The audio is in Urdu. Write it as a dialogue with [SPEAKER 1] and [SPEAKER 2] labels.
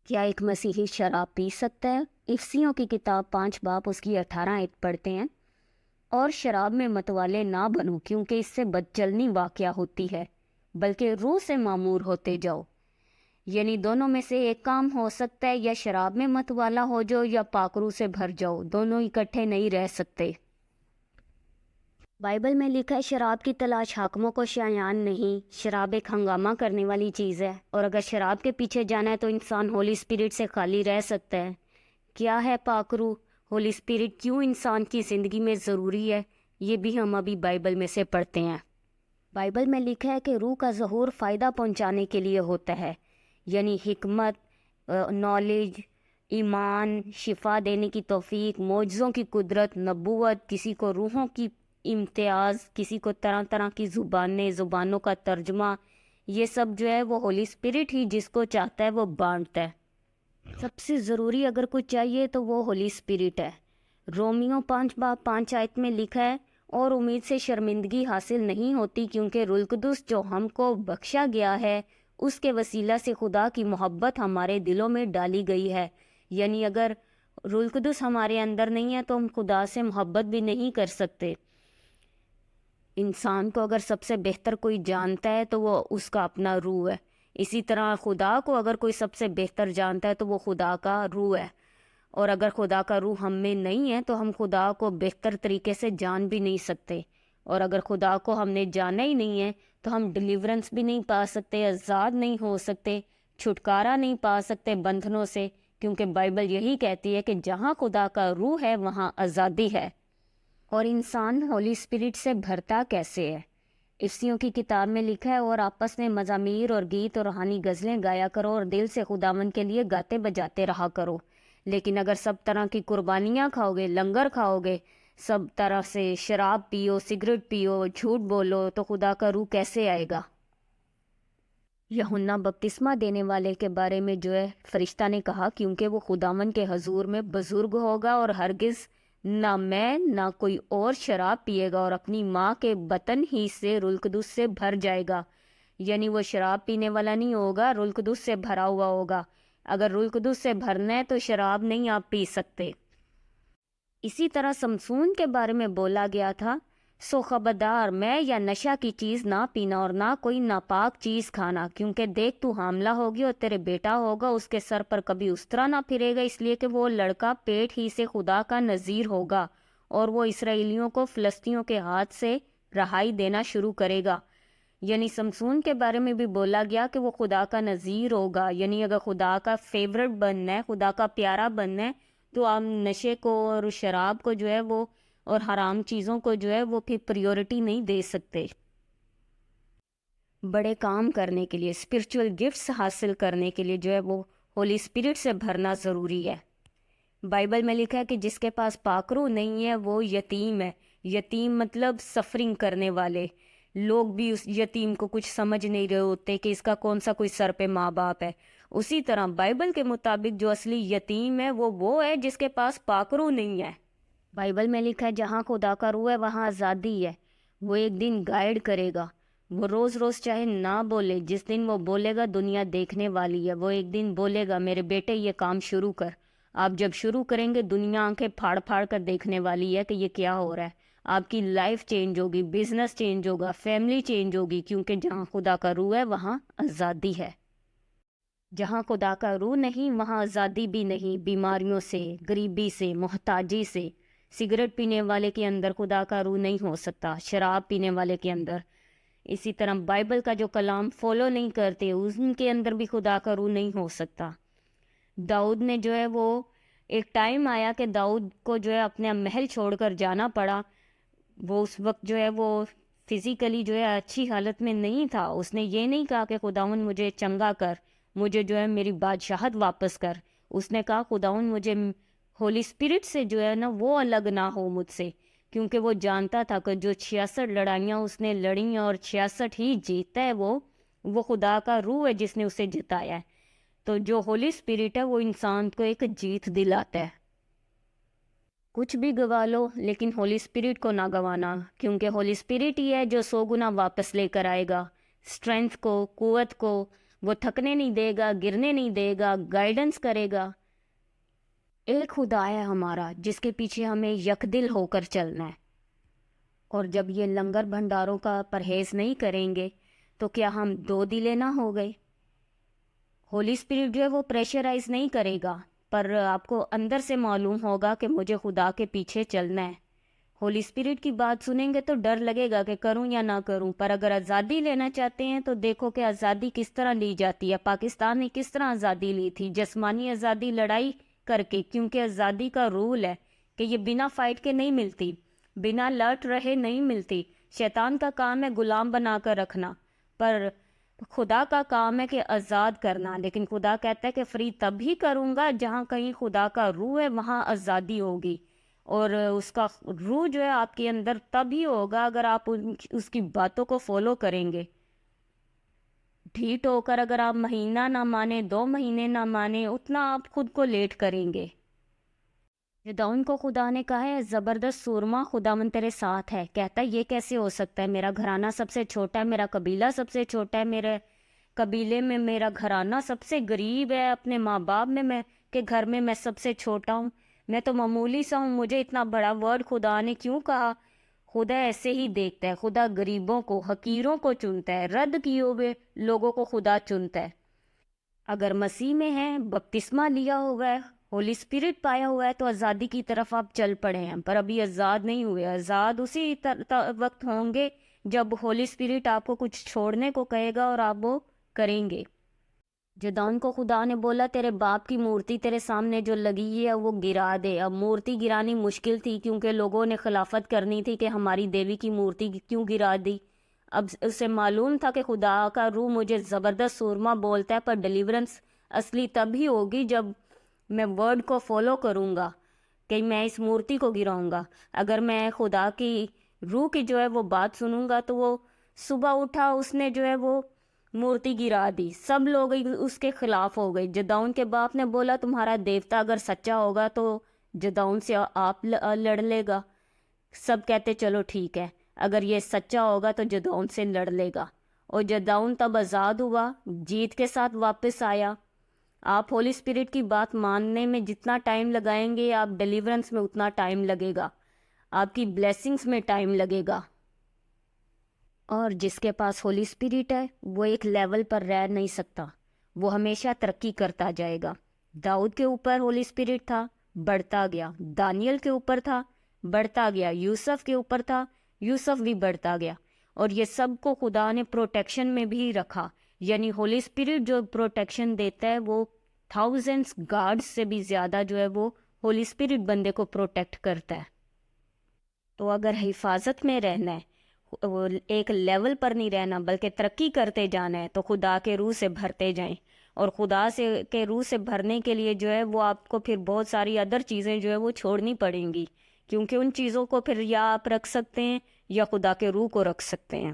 [SPEAKER 1] کیا ایک مسیحی شراب پی سکتا ہے؟ افسیوں کی کتاب 5 باب اس کی 18 آیت پڑھتے ہیں، اور شراب میں متوالے نہ بنو کیونکہ اس سے بدچلنی واقع ہوتی ہے، بلکہ روح سے معمور ہوتے جاؤ۔ یعنی دونوں میں سے ایک کام ہو سکتا ہے، یا شراب میں متوالا ہو جاؤ یا پاک روح سے بھر جاؤ، دونوں اکٹھے نہیں رہ سکتے۔ بائبل میں لکھا ہے شراب کی تلاش حاکموں کو شایان نہیں، شراب ایک ہنگامہ کرنے والی چیز ہے، اور اگر شراب کے پیچھے جانا ہے تو انسان ہولی اسپرٹ سے خالی رہ سکتا ہے۔ کیا ہے پاک روح؟ ہولی اسپرٹ کیوں انسان کی زندگی میں ضروری ہے؟ یہ بھی ہم ابھی بائبل میں سے پڑھتے ہیں۔ بائبل میں لکھا ہے کہ روح کا ظہور فائدہ پہنچانے کے لیے ہوتا ہے، یعنی حکمت، نالج، ایمان، شفا دینے کی توفیق، معجزوں کی قدرت، نبوت، کسی کو روحوں کی امتیاز، کسی کو طرح طرح کی زبانوں کا ترجمہ، یہ سب جو ہے وہ ہولی اسپرٹ ہی جس کو چاہتا ہے وہ بانٹتا ہے۔ سب سے ضروری اگر کچھ چاہیے تو وہ ہولی اسپرٹ ہے۔ رومیو 5 باب 5 آیت میں لکھا ہے، اور امید سے شرمندگی حاصل نہیں ہوتی کیونکہ روح القدس جو ہم کو بخشا گیا ہے اس کے وسیلہ سے خدا کی محبت ہمارے دلوں میں ڈالی گئی ہے۔ یعنی اگر روح القدس ہمارے اندر نہیں ہے تو ہم خدا سے محبت بھی نہیں کر سکتے۔ انسان کو اگر سب سے بہتر کوئی جانتا ہے تو وہ اس کا اپنا روح ہے، اسی طرح خدا کو اگر کوئی سب سے بہتر جانتا ہے تو وہ خدا کا روح ہے، اور اگر خدا کا روح ہم میں نہیں ہے تو ہم خدا کو بہتر طریقے سے جان بھی نہیں سکتے، اور اگر خدا کو ہم نے جانا ہی نہیں ہے تو ہم ڈیلیورنس بھی نہیں پا سکتے، آزاد نہیں ہو سکتے، چھٹکارا نہیں پا سکتے بندھنوں سے، کیونکہ بائبل یہی کہتی ہے کہ جہاں خدا کا روح ہے وہاں آزادی ہے۔ اور انسان ہولی اسپرٹ سے بھرتا کیسے ہے؟ افسیوں کی کتاب میں لکھا ہے، اور آپس میں مزامیر اور گیت اور روحانی غزلیں گایا کرو اور دل سے خداوند کے لیے گاتے بجاتے رہا کرو۔ لیکن اگر سب طرح کی قربانیاں کھاؤ گے، لنگر کھاؤ گے، سب طرح سے شراب پیو، سگریٹ پیو، جھوٹ بولو، تو خدا کا روح کیسے آئے گا؟ یوحنا بپتسمہ دینے والے کے بارے میں جو ہے فرشتہ نے کہا، کیونکہ وہ خداوند کے حضور میں بزرگ ہوگا اور ہرگز نہ میں نہ کوئی اور شراب پیے گا، اور اپنی ماں کے بطن ہی سے روح القدس سے بھر جائے گا۔ یعنی وہ شراب پینے والا نہیں ہوگا، روح القدس سے بھرا ہوا ہوگا۔ اگر روح القدس سے بھرنا ہے تو شراب نہیں آپ پی سکتے۔ اسی طرح سمسون کے بارے میں بولا گیا تھا، سو خبردار، میں یا نشہ کی چیز نہ پینا اور نہ کوئی ناپاک چیز کھانا، کیونکہ دیکھ تو حاملہ ہوگی اور تیرے بیٹا ہوگا، اس کے سر پر کبھی اس طرح نہ پھرے گا، اس لیے کہ وہ لڑکا پیٹ ہی سے خدا کا نذیر ہوگا، اور وہ اسرائیلیوں کو فلسطینیوں کے ہاتھ سے رہائی دینا شروع کرے گا۔ یعنی سمسون کے بارے میں بھی بولا گیا کہ وہ خدا کا نذیر ہوگا۔ یعنی اگر خدا کا فیورٹ بننا ہے، خدا کا پیارا بننا ہے، تو آپ نشے کو اور شراب کو جو ہے وہ اور حرام چیزوں کو جو ہے وہ پھر پریورٹی نہیں دے سکتے۔ بڑے کام کرنے کے لیے، اسپرچول گفٹس حاصل کرنے کے لیے جو ہے وہ ہولی اسپرٹ سے بھرنا ضروری ہے۔ بائبل میں لکھا ہے کہ جس کے پاس پاک روح نہیں ہے وہ یتیم ہے۔ یتیم مطلب سفرنگ کرنے والے لوگ بھی اس یتیم کو کچھ سمجھ نہیں رہے ہوتے کہ اس کا کون سا کوئی سر پہ ماں باپ ہے۔ اسی طرح بائبل کے مطابق جو اصلی یتیم ہے وہ ہے جس کے پاس پاک روح نہیں ہے۔ بائبل میں لکھا ہے جہاں خدا کا روح ہے وہاں آزادی ہے۔ وہ ایک دن گائیڈ کرے گا۔ وہ روز روز چاہے نہ بولے، جس دن وہ بولے گا دنیا دیکھنے والی ہے۔ وہ ایک دن بولے گا میرے بیٹے یہ کام شروع کر۔ آپ جب شروع کریں گے دنیا آنکھیں پھاڑ پھاڑ کر دیکھنے والی ہے کہ یہ کیا ہو رہا ہے۔ آپ کی لائف چینج ہوگی، بزنس چینج ہوگا، فیملی چینج ہوگی، کیونکہ جہاں خدا کا روح ہے وہاں آزادی ہے۔ جہاں خدا کا روح نہیں وہاں آزادی بھی نہیں۔ بیماریوں سے، غریبی سے، محتاجی سے۔ سگریٹ پینے والے کے اندر خدا کا روح نہیں ہو سکتا، شراب پینے والے کے اندر۔ اسی طرح بائبل کا جو کلام فالو نہیں کرتے ان کے اندر بھی خدا کا روح نہیں ہو سکتا۔ داؤد نے جو ہے وہ ایک ٹائم آیا کہ داؤد کو جو ہے اپنے محل چھوڑ کر جانا پڑا۔ وہ اس وقت جو ہے وہ فزیکلی جو ہے اچھی حالت میں نہیں تھا۔ اس نے یہ نہیں کہا کہ خداوند مجھے چنگا کر، مجھے جو ہے میری بادشاہت واپس کر۔ اس نے کہا خداوند مجھے ہولی اسپرٹ سے جو ہے نا وہ الگ نہ ہو مجھ سے، کیونکہ وہ جانتا تھا کہ جو 66 لڑائیاں اس نے لڑیں اور 66 ہی جیتا ہے وہ خدا کا روح ہے جس نے اسے جتایا ہے۔ تو جو ہولی اسپرٹ ہے وہ انسان کو ایک جیت دلاتا ہے۔ کچھ بھی گوا لو لیکن ہولی اسپرٹ کو نہ گوانا، کیونکہ ہولی اسپرٹ ہی ہے جو 100 گنا واپس لے کر آئے گا، اسٹرینتھ کو، قوت کو، وہ تھکنے نہیں دے گا، گرنے نہیں دے گا، گائیڈنس کرے گا۔ ایک خدا ہے ہمارا جس کے پیچھے ہمیں یکدل ہو کر چلنا ہے۔ اور جب یہ لنگر بھنڈاروں کا پرہیز نہیں کریں گے تو کیا ہم دو دلے نہ ہو گئے؟ ہولی اسپرٹ جو ہے وہ پریشرائز نہیں کرے گا، پر آپ کو اندر سے معلوم ہوگا کہ مجھے خدا کے پیچھے چلنا ہے۔ ہولی اسپرٹ کی بات سنیں گے تو ڈر لگے گا کہ کروں یا نہ کروں، پر اگر آزادی لینا چاہتے ہیں تو دیکھو کہ آزادی کس طرح لی جاتی ہے۔ پاکستان نے کس طرح آزادی لی تھی، جسمانی آزادی لڑائی کر کے، کیونکہ آزادی کا رول ہے کہ یہ بنا فائٹ کے نہیں ملتی، بنا لڑ رہے نہیں ملتی۔ شیطان کا کام ہے غلام بنا کر رکھنا، پر خدا کا کام ہے کہ آزاد کرنا۔ لیکن خدا کہتا ہے کہ فری تب ہی کروں گا جہاں کہیں خدا کا روح ہے، وہاں آزادی ہوگی، اور اس کا روح جو ہے آپ کے اندر تب ہی ہوگا اگر آپ اس کی باتوں کو فالو کریں گے۔ ڈھیٹ ہو کر اگر آپ مہینہ نہ مانیں، 2 مہینے نہ مانیں، اتنا آپ خود کو لیٹ کریں گے۔ جدعون کو خدا نے کہا ہے زبردست سورما خداوند تیرے ساتھ ہے۔ کہتا ہے یہ کیسے ہو سکتا ہے، میرا گھرانہ سب سے چھوٹا ہے، میرا قبیلہ سب سے چھوٹا ہے، میرے قبیلے میں میرا گھرانہ سب سے غریب ہے، اپنے ماں باپ میں کے گھر میں میں سب سے چھوٹا ہوں، میں تو معمولی سا ہوں، مجھے اتنا بڑا ورڈ خدا نے کیوں کہا؟ خدا ایسے ہی دیکھتا ہے، خدا غریبوں کو، حقیروں کو چنتا ہے، رد کیے ہوئے لوگوں کو خدا چنتا ہے۔ اگر مسیح میں ہیں، بپتسمہ لیا ہوا ہے، ہولی اسپرٹ پایا ہوا ہے، تو آزادی کی طرف آپ چل پڑے ہیں، پر ابھی آزاد نہیں ہوئے۔ آزاد اسی وقت ہوں گے جب ہولی اسپرٹ آپ کو کچھ چھوڑنے کو کہے گا اور آپ وہ کریں گے۔ جدعون کو خدا نے بولا تیرے باپ کی مورتی تیرے سامنے جو لگی ہے وہ گرا دے۔ اب مورتی گرانی مشکل تھی کیونکہ لوگوں نے خلافت کرنی تھی کہ ہماری دیوی کی مورتی کیوں گرا دی۔ اب اسے معلوم تھا کہ خدا کا روح مجھے زبردست سورما بولتا ہے، پر ڈیلیورنس اصلی تب ہی ہوگی جب میں ورڈ کو فالو کروں گا کہ میں اس مورتی کو گراؤں گا۔ اگر میں خدا کی روح کی جو ہے وہ بات سنوں گا تو وہ صبح اٹھا، اس نے جو ہے وہ مورتی گرا دی، سب لوگ اس کے خلاف ہو گئے۔ جدعون کے باپ نے بولا تمہارا دیوتا اگر سچا ہوگا تو جدعون سے آپ لڑ لے گا۔ سب کہتے چلو ٹھیک ہے، اگر یہ سچا ہوگا تو جدعون سے لڑ لے گا، اور جدعون تب آزاد ہوا، جیت کے ساتھ واپس آیا۔ آپ ہولی اسپرٹ کی بات ماننے میں جتنا ٹائم لگائیں گے، آپ ڈیلیورنس میں اتنا ٹائم لگے گا، آپ کی بلیسنگز میں ٹائم لگے گا۔ اور جس کے پاس ہولی اسپرٹ ہے وہ ایک لیول پر رہ نہیں سکتا، وہ ہمیشہ ترقی کرتا جائے گا۔ داؤد کے اوپر ہولی اسپرٹ تھا، بڑھتا گیا۔ دانیل کے اوپر تھا، بڑھتا گیا۔ یوسف کے اوپر تھا، یوسف بھی بڑھتا گیا۔ اور یہ سب کو خدا نے پروٹیکشن میں بھی رکھا، یعنی ہولی اسپرٹ جو پروٹیکشن دیتا ہے وہ تھاؤزنڈز گارڈ سے بھی زیادہ جو ہے وہ ہولی اسپرٹ بندے کو پروٹیکٹ کرتا ہے۔ تو اگر حفاظت میں رہنا ہے، وہ ایک لیول پر نہیں رہنا بلکہ ترقی کرتے جانا ہے، تو خدا کے روح سے بھرتے جائیں۔ اور خدا کے روح سے بھرنے کے لیے جو ہے وہ آپ کو پھر بہت ساری ادر چیزیں جو ہے وہ چھوڑنی پڑیں گی، کیونکہ ان چیزوں کو پھر یا آپ رکھ سکتے ہیں یا خدا کے روح کو رکھ سکتے ہیں۔